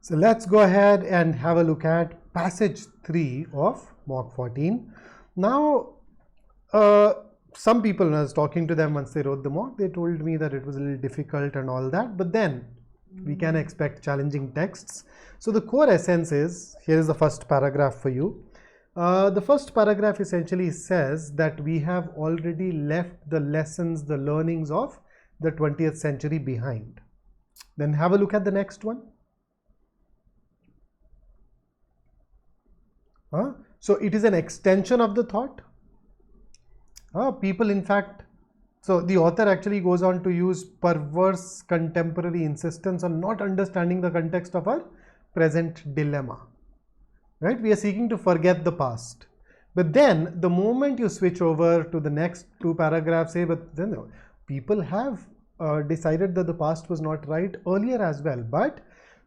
So let's go ahead and have a look at passage 3 of mock 14. Now, some people, when I was talking to them once they wrote the mock, they told me that it was a little difficult and all that, but then we can expect challenging texts. So the core essence is, here is the first paragraph for you. The first paragraph essentially says that we have already left the lessons, the learnings of the 20th century behind. Then have a look at the next one. So it is an extension of the thought. People, in fact, so the author actually goes on to use perverse contemporary insistence on not understanding the context of our present dilemma. Right? We are seeking to forget the past. But then the moment you switch over to the next two paragraphs, say, but then people have decided that the past was not right earlier as well, but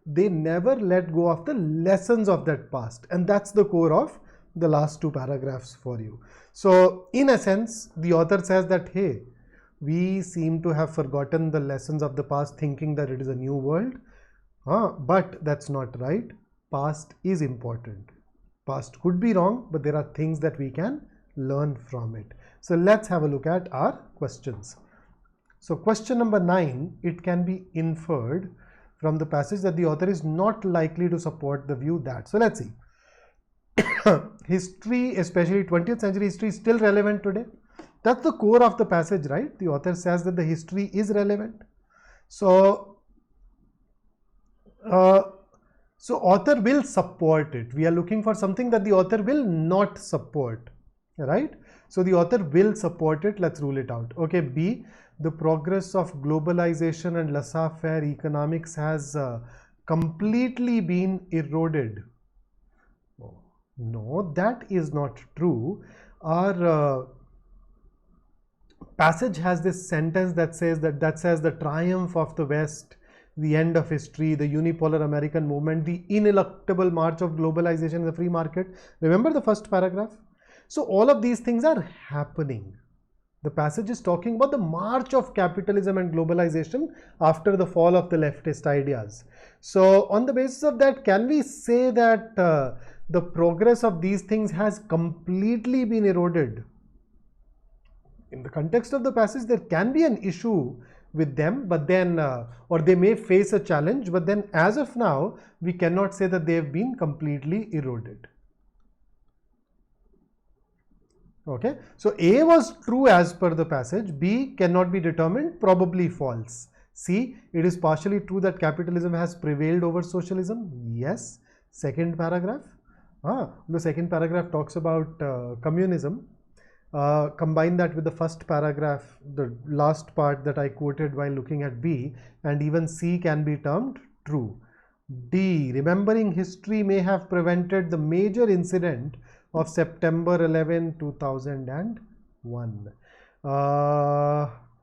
they never let go of the lessons of that past, and that's the core of the last two paragraphs for you. So in a sense, the author says that, hey, we seem to have forgotten the lessons of the past, thinking that it is a new world, but that's not right. Past is important. Past could be wrong, but there are things that we can learn from it. So let's have a look at our questions. So question number 9, it can be inferred from the passage that the author is not likely to support the view that. So let's see. History, especially 20th century history, is still relevant today. That's the core of the passage, right? The author says that the history is relevant. So, author will support it. We are looking for something that the author will not support, right? So the author will support it. Let's rule it out. Okay, B, the progress of globalization and laissez-faire economics has completely been eroded. No, that is not true. Our passage has this sentence that says the triumph of the West, the end of history, the unipolar American movement, the ineluctable march of globalization in the free market. Remember the first paragraph? So all of these things are happening. The passage is talking about the march of capitalism and globalization after the fall of the leftist ideas. So on the basis of that, can we say that the progress of these things has completely been eroded? In the context of the passage, there can be an issue with them, but then, or they may face a challenge, but then as of now, we cannot say that they have been completely eroded. Okay, so A was true as per the passage, B cannot be determined, probably false. C, it is partially true that capitalism has prevailed over socialism. Yes. Second paragraph. The second paragraph talks about communism. Combine that with the first paragraph, the last part that I quoted while looking at B, and even C can be termed true. D, remembering history may have prevented the major incident of September 11, 2001.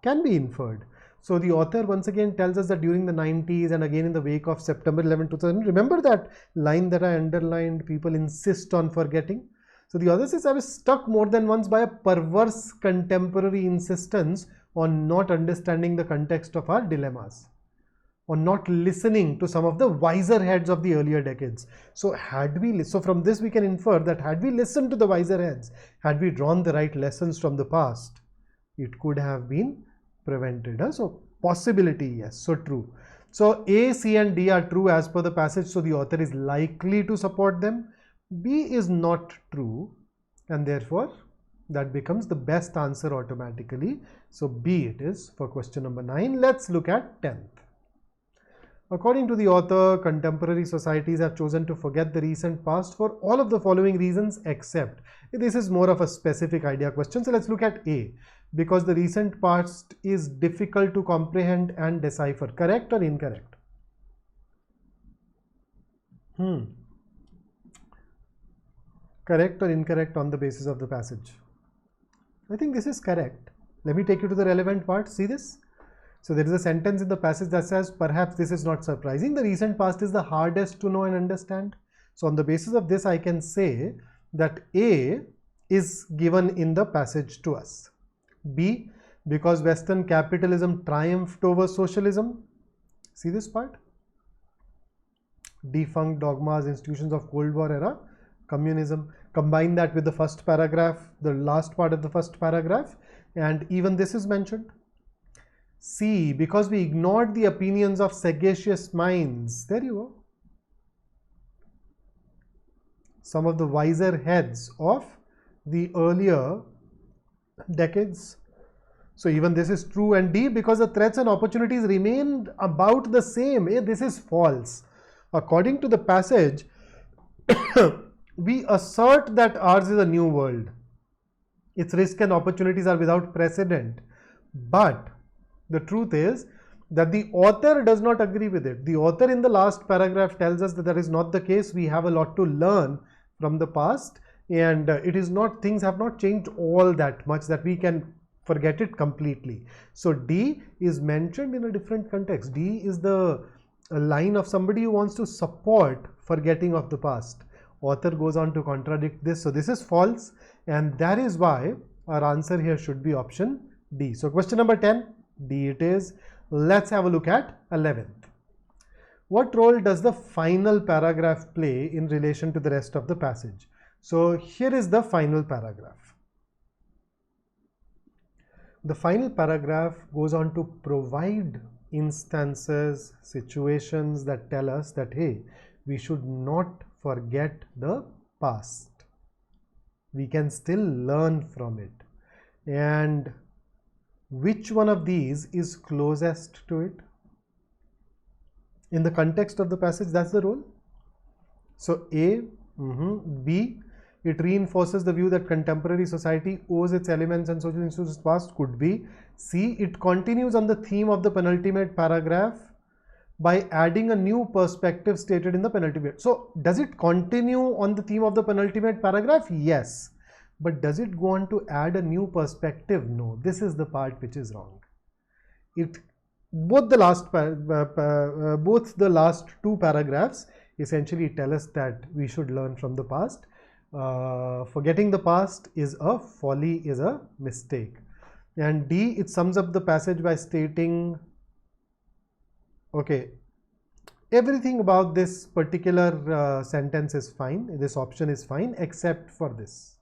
Can be inferred. So the author once again tells us that during the 90s and again in the wake of September 11, 2000, remember that line that I underlined, people insist on forgetting. So the author says, I was struck more than once by a perverse contemporary insistence on not understanding the context of our dilemmas, or not listening to some of the wiser heads of the earlier decades. So from this we can infer that had we listened to the wiser heads, had we drawn the right lessons from the past, it could have been prevented. So possibility, yes, so true. So A, C and D are true as per the passage, so the author is likely to support them. B is not true, and therefore that becomes the best answer automatically. So B it is for question number 9. Let's look at 10th. According to the author, contemporary societies have chosen to forget the recent past for all of the following reasons except. This is more of a specific idea question. So let's look at A. Because the recent past is difficult to comprehend and decipher. Correct or incorrect? Correct or incorrect on the basis of the passage? I think this is correct. Let me take you to the relevant part. See this? So there is a sentence in the passage that says, perhaps this is not surprising, the recent past is the hardest to know and understand. So on the basis of this, I can say that A is given in the passage to us. B, because Western capitalism triumphed over socialism. See this part? defunct dogmas, institutions of Cold War era communism. Combine that with the first paragraph, the last part of the first paragraph, and even this is mentioned. C, because we ignored the opinions of sagacious minds. There you go. Some of the wiser heads of the earlier decades. So even this is true. And D, because the threats and opportunities remained about the same. This is false. According to the passage, we assert that ours is a new world. Its risks and opportunities are without precedent. But the truth is that the author does not agree with it. The author in the last paragraph tells us that is not the case. We have a lot to learn from the past, and it is not, things have not changed all that much that we can forget it completely. So D is mentioned in a different context. D is the line of somebody who wants to support forgetting of the past. Author goes on to contradict this. So this is false, and that is why our answer here should be option D. So question number 10, D it is. Let's have a look at 11th. What role does the final paragraph play in relation to the rest of the passage? So here is the final paragraph. The final paragraph goes on to provide instances, situations that tell us that, hey, we should not forget the past. We can still learn from it. And which one of these is closest to it? In the context of the passage, that's the role. So A, B, it reinforces the view that contemporary society owes its elements and social institutions past, could be. C, it continues on the theme of the penultimate paragraph by adding a new perspective stated in the penultimate. So does it continue on the theme of the penultimate paragraph? Yes. But does it go on to add a new perspective? No. This is the part which is wrong. Both the last two paragraphs essentially tell us that we should learn from the past. Forgetting the past is a folly, is a mistake. And D, it sums up the passage by stating, okay, everything about this particular sentence is fine, this option is fine, except for this.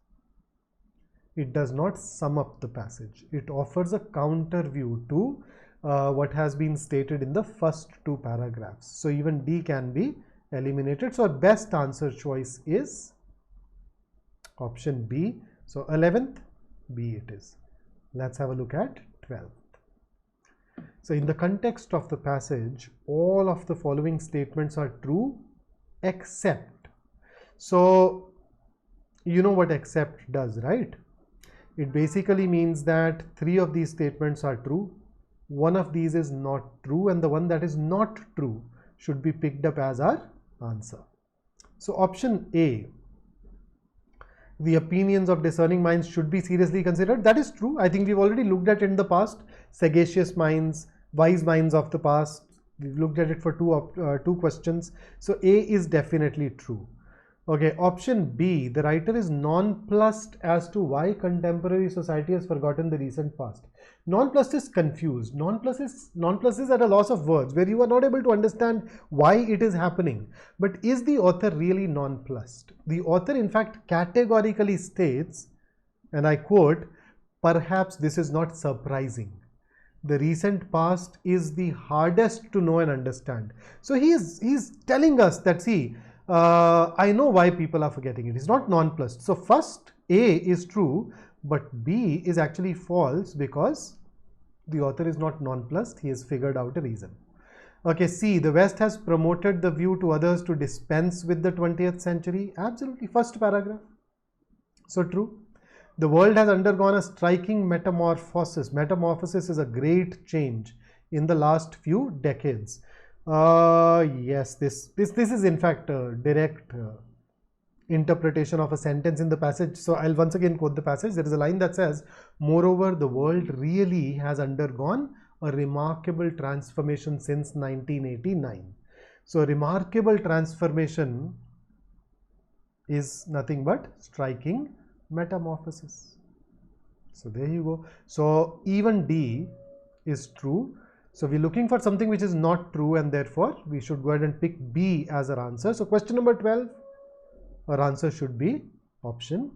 It does not sum up the passage. It offers a counter view to what has been stated in the first two paragraphs. So even D can be eliminated. So our best answer choice is option B. So 11th, B it is. Let's have a look at 12th. So in the context of the passage, all of the following statements are true except. So you know what except does, right? It basically means that three of these statements are true. One of these is not true, and the one that is not true should be picked up as our answer. So option A, the opinions of discerning minds should be seriously considered. That is true. I think we've already looked at it in the past. Sagacious minds, wise minds of the past. We've looked at it for two questions. So A is definitely true. Okay, option B, the writer is nonplussed as to why contemporary society has forgotten the recent past. Nonplussed is confused. Nonplussed is at a loss of words, where you are not able to understand why it is happening. But is the author really nonplussed? The author in fact categorically states, and I quote, "Perhaps this is not surprising. The recent past is the hardest to know and understand." So he's telling us that, see, I know why people are forgetting it. It's not nonplussed. So first A is true, but B is actually false because the author is not nonplussed. He has figured out a reason. Okay, C, the West has promoted the view to others to dispense with the 20th century. Absolutely, first paragraph. So true. The world has undergone a striking metamorphosis. Metamorphosis is a great change in the last few decades. Yes, this is in fact a direct interpretation of a sentence in the passage. So I'll once again quote the passage. There is a line that says, "Moreover, the world really has undergone a remarkable transformation since 1989. So remarkable transformation is nothing but striking metamorphosis. So there you go. So even D is true. So we're looking for something which is not true, and therefore we should go ahead and pick B as our answer. So question number 12, our answer should be option